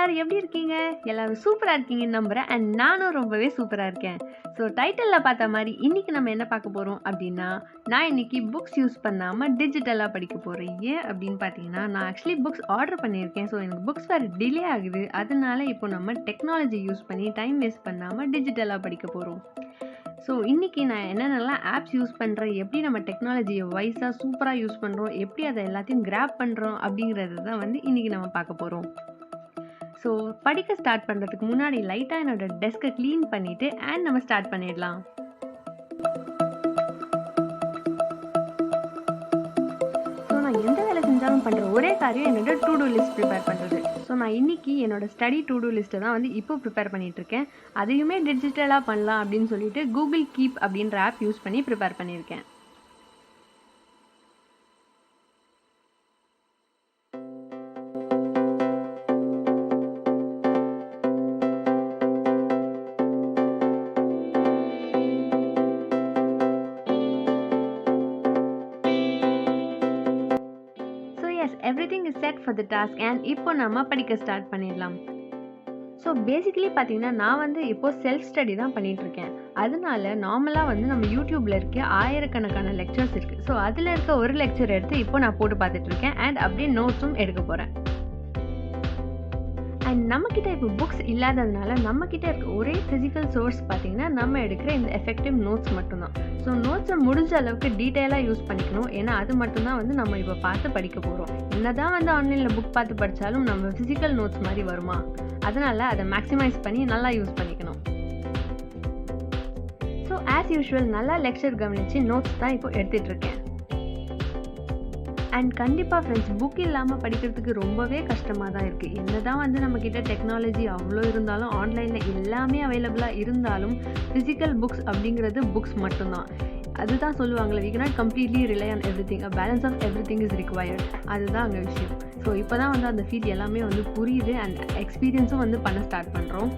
எல்லாரும் எப்படி இருக்கீங்க? எல்லாரும் சூப்பரா இருக்கீங்கன்னு நம்புறேன். அண்ட் நானும் ரொம்பவே சூப்பரா இருக்கேன். ஸோ டைட்டில்ல பார்த்த மாதிரி இன்னைக்கு நம்ம என்ன பார்க்க போறோம் அப்படின்னா, நான் இன்னைக்கு புக்ஸ் யூஸ் பண்ணாம டிஜிட்டலா படிக்க போறேன். ஏன் அப்படின்னு பார்த்தீங்கன்னா, நான் ஆக்சுவலி புக்ஸ் ஆர்டர் பண்ணியிருக்கேன். ஸோ எனக்கு புக்ஸ் வேறு டிலே ஆகுது. அதனால இப்போ நம்ம டெக்னாலஜி யூஸ் பண்ணி டைம் வேஸ்ட் பண்ணாம டிஜிட்டலா படிக்க போறோம். ஸோ இன்றைக்கி நான் என்னென்னலாம் ஆப்ஸ் யூஸ் பண்ணுறேன், எப்படி நம்ம டெக்னாலஜியை வைஸாக சூப்பராக யூஸ் பண்ணுறோம், எப்படி அதை எல்லாத்தையும் கிராப் பண்ணுறோம் அப்படிங்கிறது தான் வந்து இன்றைக்கி நம்ம பார்க்க போகிறோம். ஸோ படிக்க ஸ்டார்ட் பண்ணுறதுக்கு முன்னாடி லைட்டாக என்னோடய டெஸ்க்கை க்ளீன் பண்ணிவிட்டு அண்ட் நம்ம ஸ்டார்ட் பண்ணிடலாம். ஸோ நான் எந்த வேலை செஞ்சாலும் பண்ணுற ஒரே காரியம் என்னோட டு டூ லிஸ்ட் ப்ரிப்பேர் பண்ணுறது. ஸோ நான் இன்றைக்கி என்னோடய ஸ்டடி டு டூ லிஸ்ட்டை தான் வந்து இப்போ ப்ரிப்பேர் பண்ணிகிட்ருக்கேன். அதையுமே டிஜிட்டலாக பண்ணலாம் அப்படின்னு சொல்லிட்டு கூகுள் கீப் அப்படின்ற ஆப் யூஸ் பண்ணி ப்ரிப்பேர் பண்ணியிருக்கேன். Everything is set for the task and இப்போ நம்ம படிக்க ஸ்டார்ட் பண்ணிடலாம். ஸோ பேசிக்கலி பார்த்தீங்கன்னா நான் வந்து இப்போது செல்ஃப் ஸ்டடி தான் பண்ணிகிட்ருக்கேன். அதனால நார்மலாக வந்து நம்ம யூடியூப்பில் இருக்க ஆயிரக்கணக்கான லெக்சர்ஸ் இருக்குது. ஸோ அதில் இருக்க ஒரு லெக்சர் எடுத்து இப்போ நான் போட்டு பார்த்துட்ருக்கேன் அண்ட் அப்படியே நோட்ஸும் எடுக்க போகிறேன். அண்ட் நம்மக்கிட்ட இப்போ புக்ஸ் இல்லாததுனால நம்மக்கிட்ட இருக்க ஒரே ஃபிசிக்கல் சோர்ஸ் பார்த்திங்கன்னா நம்ம எடுக்கிற இந்த எஃபெக்டிவ் நோட்ஸ் மட்டும்தான். ஸோ நோட்ஸை முடிஞ்ச அளவுக்கு டீட்டெயிலாக யூஸ் பண்ணிக்கணும். ஏன்னா அது மட்டும்தான் வந்து நம்ம இப்போ பார்த்து படிக்க போகிறோம். என்னதான் வந்து ஆன்லைனில் புக் பார்த்து படித்தாலும் நம்ம ஃபிசிக்கல் நோட்ஸ் மாதிரி வருமா? அதனால் அதை மேக்ஸிமைஸ் பண்ணி நல்லா யூஸ் பண்ணிக்கணும். ஸோ ஆஸ் யூஷுவல் நல்லா லெக்சர் கவனித்து நோட்ஸ் தான் இப்போ எடுத்துகிட்ருக்கேன். அண்ட் கண்டிப்பாக ஃப்ரெண்ட்ஸ், புக் இல்லாமல் படிக்கிறதுக்கு ரொம்பவே கஷ்டமாக தான் இருக்குது. என்ன தான் வந்து நம்மக்கிட்ட டெக்னாலஜி அவ்வளோ இருந்தாலும், ஆன்லைனில் எல்லாமே அவைலபிளாக இருந்தாலும், ஃபிசிக்கல் புக்ஸ் அப்படிங்கிறது புக்ஸ் மட்டும்தான். அதுதான் சொல்லுவாங்களே, we cannot completely rely on everything, a balance of everything is required. அதுதான் அங்கே விஷயம். ஸோ இப்போ தான் வந்து அந்த ஃபீல் எல்லாமே வந்து புரியுது அண்ட் எக்ஸ்பீரியன்ஸும் வந்து பண்ண ஸ்டார்ட் பண்ணுறோம்.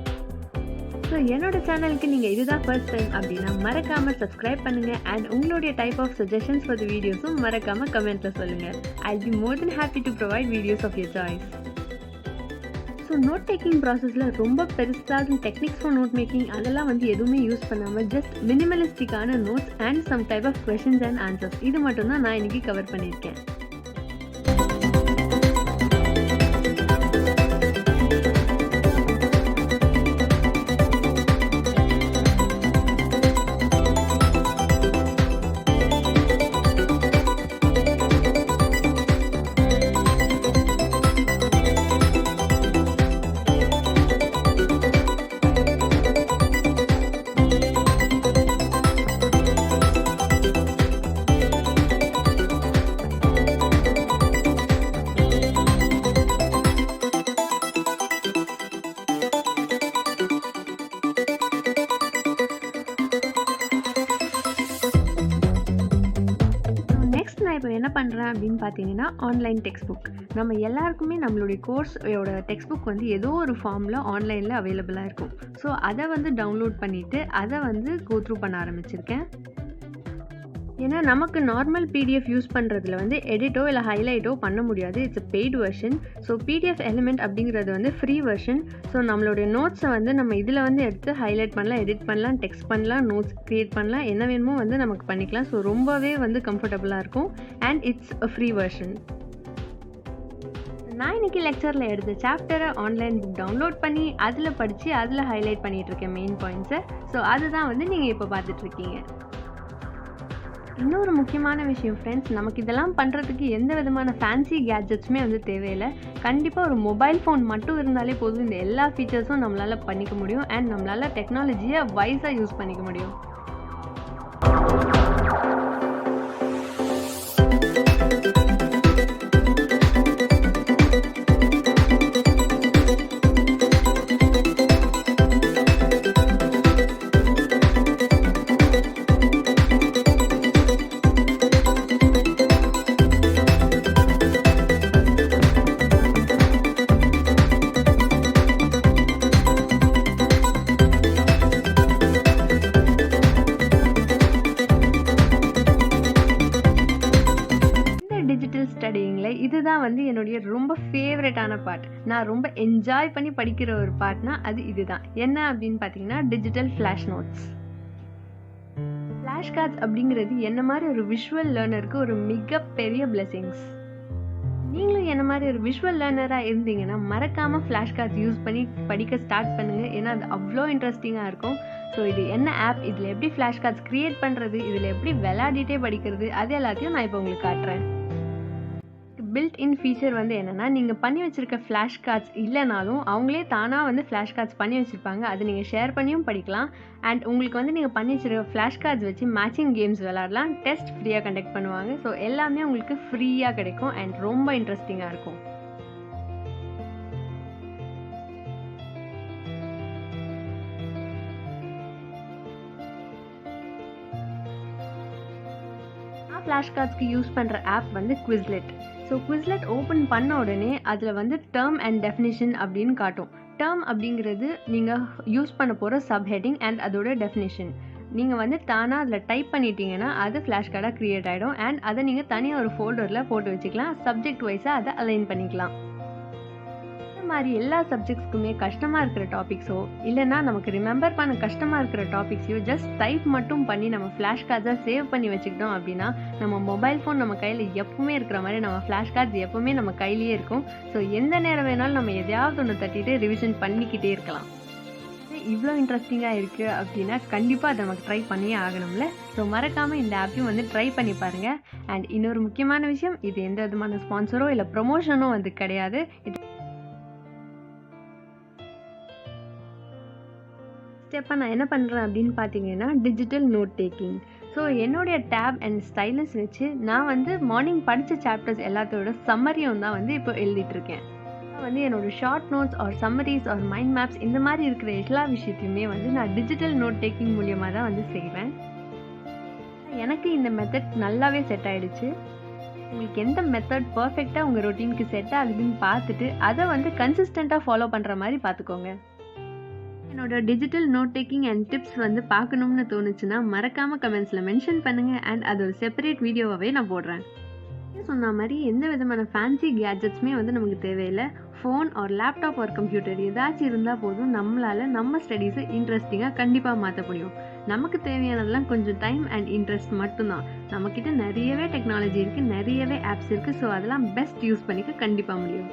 ஸோ என்னோட சேனலுக்கு நீங்கள் இதுதான் ஃபர்ஸ்ட் டைம் அப்படின்னா மறக்காமல் சப்ஸ்கிரைப் பண்ணுங்கள் அண்ட் உங்களுடைய type of suggestions for the வீடியோஸும் மறக்காமல் கமெண்ட்டில் சொல்லுங்கள். I'll be more than happy to provide videos of your choice. So note taking ப்ராசஸில் ரொம்ப பெருசாக டெக்னிக்ஸ் ஃபார் நோட் மேக்கிங் அதெல்லாம் வந்து எதுவுமே யூஸ் பண்ணாமல் ஜஸ்ட் மினிமலிஸ்டிக்கான notes and some type of questions and answers இது மட்டும்தான் நான் இன்றைக்கி கவர் பண்ணியிருக்கேன். இப்போ என்ன பண்ணுறேன் அப்படின்னு பார்த்தீங்கன்னா, ஆன்லைன் டெக்ஸ்ட் புக் நம்ம எல்லாருக்குமே நம்மளுடைய கோர்ஸோட டெக்ஸ்ட் புக் வந்து ஏதோ ஒரு ஃபார்மில் ஆன்லைனில் அவைலபிளாக இருக்கும். ஸோ அதை வந்து டவுன்லோட் பண்ணிவிட்டு அதை வந்து கோ த்ரூ பண்ண ஆரம்பிச்சிருக்கேன். ஏன்னா நமக்கு நார்மல் பிடிஎஃப் யூஸ் பண்ணுறதுல வந்து எடிட்டோ இல்லை ஹைலைட்டோ பண்ண முடியாது. It's a paid version. So PDF element அப்படிங்கிறது வந்து ஃப்ரீ வெர்ஷன். ஸோ நம்மளுடைய நோட்ஸை வந்து நம்ம இதில் வந்து எடுத்து ஹைலைட் பண்ணலாம், எடிட் பண்ணலாம், டெக்ஸ்ட் பண்ணலாம், நோட்ஸ் க்ரியேட் பண்ணலாம், என்ன வேணுமோ வந்து நமக்கு பண்ணிக்கலாம். ஸோ ரொம்பவே வந்து கம்ஃபர்டபுளாக இருக்கும் and it's a free version. நான் இன்றைக்கி லெக்சரில் எடுத்த சாப்டரை ஆன்லைன் புக் டவுன்லோட் பண்ணி அதில் படித்து அதில் ஹைலைட் பண்ணிகிட்ருக்கேன் மெயின் பாயிண்ட்ஸை. ஸோ அதுதான் வந்து நீங்கள் இப்போ பார்த்துட்ருக்கீங்க. இன்னொரு முக்கியமான விஷயம் ஃப்ரெண்ட்ஸ், நமக்கு இதெல்லாம் பண்ணுறதுக்கு எந்த விதமான ஃபேன்சி கேட்ஜெட்ஸுமே வந்து தேவையில்லை. கண்டிப்பாக ஒரு மொபைல் ஃபோன் மட்டும் இருந்தாலே போதும், இந்த எல்லா ஃபீச்சர்ஸும் நம்மளால் பண்ணிக்க முடியும் அண்ட் நம்மளால் டெக்னாலஜியை வைஸாக யூஸ் பண்ணிக்க முடியும். இதுதான் வந்து என்னுடைய ரொம்ப ஃபேவரட்டான பார்ட். நான் ரொம்ப என்ஜாய் பண்ணி படிக்கிற ஒரு பார்ட்னா அது இதுதான். என்ன அப்படின்னு பார்த்தீங்கன்னா digital flash notes. Flash cards அப்படிங்கிறது என்ன மாதிரி ஒரு விஷுவல் லேர்னருக்கு ஒரு மிகப்பெரிய பிளெஸிங்ஸ். நீங்களும் என்ன மாதிரி ஒரு விஷுவல் லேர்னராக இருந்தீங்கன்னா மறக்காமல் ஃப்ளாஷ் கார்ட்ஸ் யூஸ் பண்ணி படிக்க ஸ்டார்ட் பண்ணுங்கள். ஏன்னா அது அவ்வளோ இன்ட்ரெஸ்டிங்காக இருக்கும். ஸோ இது என்ன ஆப், இதில் எப்படி ஃப்ளாஷ் கார்ட்ஸ் க்ரியேட் பண்ணுறது, இதில் எப்படி விளையாடிட்டே படிக்கிறது, அது எல்லாத்தையும் நான் இப்போ உங்களுக்கு காட்டுறேன். பில்ட் இன் ஃபீச்சர் வந்து என்னென்னா, நீங்கள் பண்ணி வச்சுருக்க ஃப்ளாஷ் கார்ட்ஸ் இல்லைனாலும் அவங்களே தானாக வந்து ஃப்ளாஷ் கார்ட்ஸ் பண்ணி வச்சுருப்பாங்க. அது நீங்கள் ஷேர் பண்ணியும் படிக்கலாம். அண்ட் உங்களுக்கு வந்து நீங்கள் பண்ணி வச்சுருக்க ஃப்ளாஷ் கார்ட்ஸ் வச்சு மேட்சிங் கேம்ஸ் விளையாடலாம். டெஸ்ட் ஃப்ரீயாக கண்டக்ட் பண்ணுவாங்க. ஸோ எல்லாமே உங்களுக்கு ஃப்ரீயாக கிடைக்கும் அண்ட் ரொம்ப இன்ட்ரெஸ்டிங்காக இருக்கும். ஃப்ளாஷ் கார்ட்ஸ்க்கு யூஸ் பண்ணுற ஆப் வந்து குவிஸ்லெட். ஸோ குவிஸ்லெட் ஓப்பன் பண்ண உடனே அதில் வந்து டேர்ம் அண்ட் டெஃபினிஷன் அப்படின்னு காட்டும். டேர்ம் அப்படிங்கிறது நீங்கள் யூஸ் பண்ண போகிற சப்ஹெட்டிங் அண்ட் அதோட டெஃபினிஷன். நீங்கள் வந்து தானாக அதில் டைப் பண்ணிட்டீங்கன்னா அது ஃப்ளாஷ் கார்டாக க்ரியேட் ஆகிடும். அண்ட் அதை நீங்கள் தனியாக ஒரு ஃபோல்டரில் போட்டு வச்சுக்கலாம். சப்ஜெக்ட் வைஸாக அதை அலைன் பண்ணிக்கலாம். இந்த மாதிரி எல்லா சப்ஜெக்ட்ஸ்க்குமே கஷ்டமாக இருக்கிற டாபிக்ஸோ இல்லைனா நமக்கு ரிமெம்பர் பண்ண கஷ்டமாக இருக்கிற டாபிக்ஸையோ ஜஸ்ட் டைப் மட்டும் பண்ணி நம்ம ஃப்ளாஷ் கார்ட்ஸாக சேவ் பண்ணி வச்சுக்கிட்டோம் அப்படின்னா நம்ம மொபைல் ஃபோன் நம்ம கையில் எப்பவுமே இருக்கிற மாதிரி நம்ம ஃப்ளாஷ் கார்ட்ஸ் எப்பவுமே நம்ம கையிலேயே இருக்கும். ஸோ எந்த நேரம் வேணாலும் நம்ம எதையாவது ஒன்று தட்டிட்டு ரிவிஷன் பண்ணிக்கிட்டே இருக்கலாம். இவ்வளோ இன்ட்ரெஸ்டிங்காக இருக்குது அப்படின்னா கண்டிப்பாக அதை நமக்கு ட்ரை பண்ணியே ஆகணும்ல. ஸோ மறக்காமல் இந்த ஆப்பையும் வந்து ட்ரை பண்ணி பாருங்கள். அண்ட் இன்னொரு முக்கியமான விஷயம், இது எந்த விதமான ஸ்பான்சரோ இல்லை ப்ரொமோஷனோ வந்து கிடையாது. ஸ்டெப்பாக நான் என்ன பண்ணுறேன் அப்படின்னு பார்த்தீங்கன்னா டிஜிட்டல் நோட் டேக்கிங். ஸோ என்னுடைய டேப் அண்ட் ஸ்டைலஸ் வச்சு நான் வந்து மார்னிங் படித்த சாப்டர்ஸ் எல்லாத்தோட சம்மரியும் தான் வந்து இப்போ எழுதிட்டுருக்கேன். வந்து என்னோட short notes or summaries or mind maps இந்த மாதிரி இருக்கிற எல்லா விஷயத்தையுமே வந்து நான் டிஜிட்டல் நோட் டேக்கிங் மூலியமாக தான் வந்து செய்வேன். எனக்கு இந்த மெத்தட் நல்லாவே செட் ஆகிடுச்சு. உங்களுக்கு எந்த மெத்தட் பர்ஃபெக்டாக உங்கள் ரொட்டீனுக்கு செட் ஆகுதுன்னு பார்த்துட்டு அதை வந்து கன்சிஸ்டண்ட்டாக ஃபாலோ பண்ணுற மாதிரி பார்த்துக்கோங்க. என்னோட digital note taking and tips வந்து பார்க்கணும்னு தோணுச்சுன்னா மறக்காமல் கமெண்ட்ஸில் மென்ஷன் பண்ணுங்கள். அண்ட் அது ஒரு செப்பரேட் வீடியோவாகவே நான் போடுறேன். சொன்ன மாதிரி எந்த விதமான ஃபேன்சி கேட்ஜெட்ஸுமே வந்து நமக்கு தேவையில்லை. Phone or laptop or computer ஏதாச்சும் இருந்தால் போதும், நம்மளால் நம்ம ஸ்டடீஸை இன்ட்ரெஸ்டிங்காக கண்டிப்பாக மாற்ற முடியும். நமக்கு தேவையானதெல்லாம் கொஞ்சம் டைம் அண்ட் இன்ட்ரெஸ்ட் மட்டும்தான். நம்மக்கிட்ட நிறையவே டெக்னாலஜி இருக்குது, நிறையவே ஆப்ஸ் இருக்குது. ஸோ அதெல்லாம் பெஸ்ட் யூஸ் பண்ணிக்க கண்டிப்பாக முடியும்.